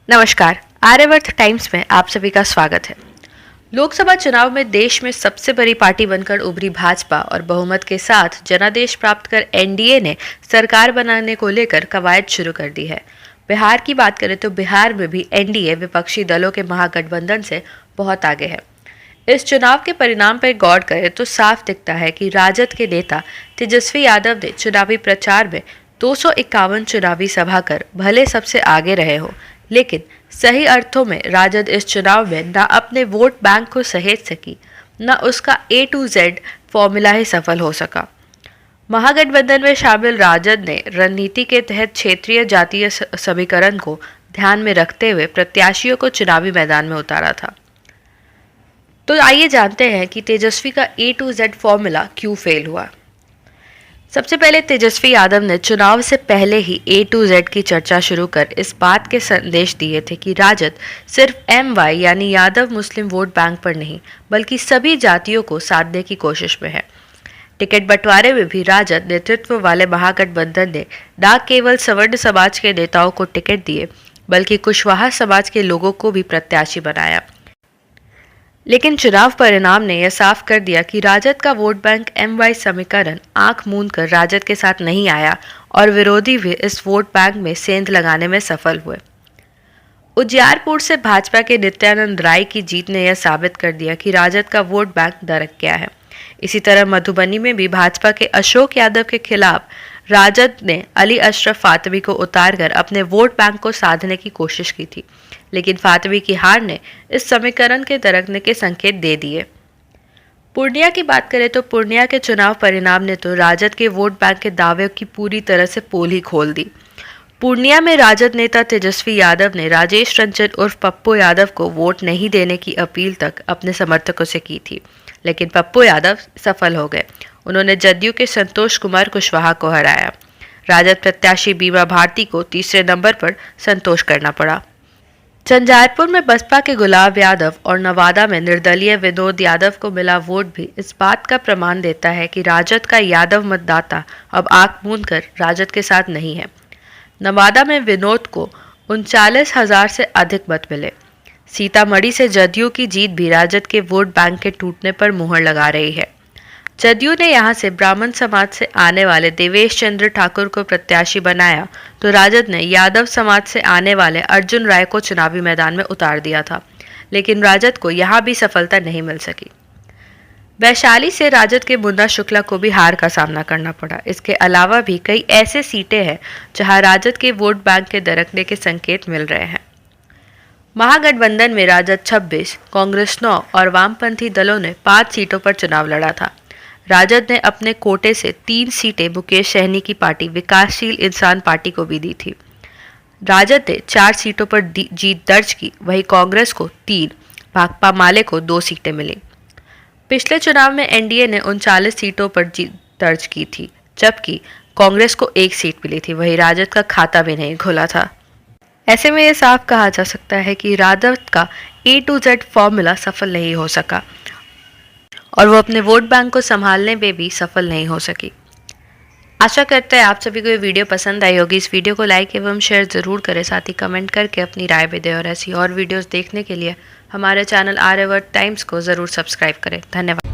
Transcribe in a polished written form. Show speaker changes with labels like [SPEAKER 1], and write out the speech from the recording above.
[SPEAKER 1] नमस्कार। आर्यवर्त टाइम्स में आप सभी का स्वागत है। लोकसभा चुनाव में देश में सबसे बड़ी पार्टी बनकर उभरी भाजपा और बहुमत के साथ जनादेश प्राप्त कर एनडीए ने सरकार बनाने को लेकर कवायद शुरू कर दी है। बिहार की बात करें तो बिहार में भी एनडीए विपक्षी दलों के महागठबंधन से बहुत आगे है। इस चुनाव के परिणाम पर गौर करें तो साफ दिखता है कि राजद के नेता तेजस्वी यादव ने चुनावी प्रचार में 251 चुनावी सभा कर भले सबसे आगे रहे हो, लेकिन सही अर्थों में राजद इस चुनाव में न अपने वोट बैंक को सहेज सकी, न उसका A to Z फॉर्मूला ही सफल हो सका। महागठबंधन में शामिल राजद ने रणनीति के तहत क्षेत्रीय जातीय समीकरण को ध्यान में रखते हुए प्रत्याशियों को चुनावी मैदान में उतारा था। तो आइए जानते हैं कि तेजस्वी का A to Z फॉर्मूला क्यों फेल हुआ। सबसे पहले तेजस्वी यादव ने चुनाव से पहले ही A to Z की चर्चा शुरू कर इस बात के संदेश दिए थे कि राजद सिर्फ MY यानी यादव मुस्लिम वोट बैंक पर नहीं बल्कि सभी जातियों को साधने की कोशिश में है। टिकट बंटवारे में भी राजद नेतृत्व वाले महागठबंधन ने न केवल सवर्ण समाज के नेताओं को टिकट दिए बल्कि कुशवाहा समाज के लोगों को भी प्रत्याशी बनाया। लेकिन चुनाव परिणाम ने यह साफ कर दिया कि राजद का वोट बैंक MY समीकरण आंख मूंद कर राजद के साथ नहीं आया और विरोधी भी इस वोट बैंक में सेंध लगाने में सफल हुए। उजियारपुर से भाजपा के नित्यानंद राय की जीत ने यह साबित कर दिया कि राजद का वोट बैंक दरक गया है। इसी तरह मधुबनी में भी भाजपा के अशोक यादव के खिलाफ राजद ने अली अशरफ फातमी को उतारकर अपने वोट बैंक को साधने की कोशिश की थी, लेकिन फातमी की हार ने इस समीकरण के दरकने के संकेत दे दिए। पूर्णिया की बात करें तो पूर्णिया के चुनाव परिणाम ने तो राजद के वोट बैंक के दावे की पूरी तरह से पोल ही खोल दी। पूर्णिया में राजद नेता तेजस्वी यादव ने राजेश रंजन उर्फ पप्पू यादव को वोट नहीं देने की अपील तक अपने समर्थकों से की थी, लेकिन पप्पू यादव सफल हो गए। उन्होंने जदयू के संतोष कुमार कुशवाहा को हराया। राजद प्रत्याशी बीमा भारती को तीसरे नंबर पर संतोष करना पड़ा। झंझारपुर में बसपा के गुलाब यादव और नवादा में निर्दलीय विनोद यादव को मिला वोट भी इस बात का प्रमाण देता है कि राजद का यादव मतदाता अब आंख मूंद कर राजद के साथ नहीं है। नवादा में विनोद को 39,000 से अधिक मत मिले। सीतामढ़ी से जदयू की जीत भी राजद के वोट बैंक के टूटने पर मुहर लगा रही है। जदयू ने यहां से ब्राह्मण समाज से आने वाले देवेश चंद्र ठाकुर को प्रत्याशी बनाया तो राजद ने यादव समाज से आने वाले अर्जुन राय को चुनावी मैदान में उतार दिया था, लेकिन राजद को यहां भी सफलता नहीं मिल सकी। वैशाली से राजद के मुन्ना शुक्ला को भी हार का सामना करना पड़ा। इसके अलावा भी कई ऐसे सीटें हैं जहां राजद के वोट बैंक के दरकने के संकेत मिल रहे हैं। महागठबंधन में राजद 26, कांग्रेस 9 और वामपंथी दलों ने 5 सीटों पर चुनाव लड़ा था। राजद ने अपने कोटे से 3 सीटें मुकेश सहनी की पार्टी विकासशील इंसान पार्टी को भी दी थी। राजद ने 4 सीटों पर जीत दर्ज की, वहीं कांग्रेस को 3, भाकपा माले को 2 सीटें मिली। पिछले चुनाव में एनडीए ने 39 सीटों पर जीत दर्ज की थी, जबकि कांग्रेस को 1 सीट मिली थी। वहीं राजद का खाता भी नहीं खुला था। ऐसे में यह साफ कहा जा सकता है कि राजद का A to Z फॉर्मूला सफल नहीं हो सका और वो अपने वोट बैंक को संभालने में भी सफल नहीं हो सकी। आशा करते हैं आप सभी को ये वीडियो पसंद आई होगी। इस वीडियो को लाइक एवं शेयर ज़रूर करें, साथ ही कमेंट करके अपनी राय भी दें और ऐसी और वीडियोस देखने के लिए हमारे चैनल आर्यवर्त टाइम्स को ज़रूर सब्सक्राइब करें। धन्यवाद।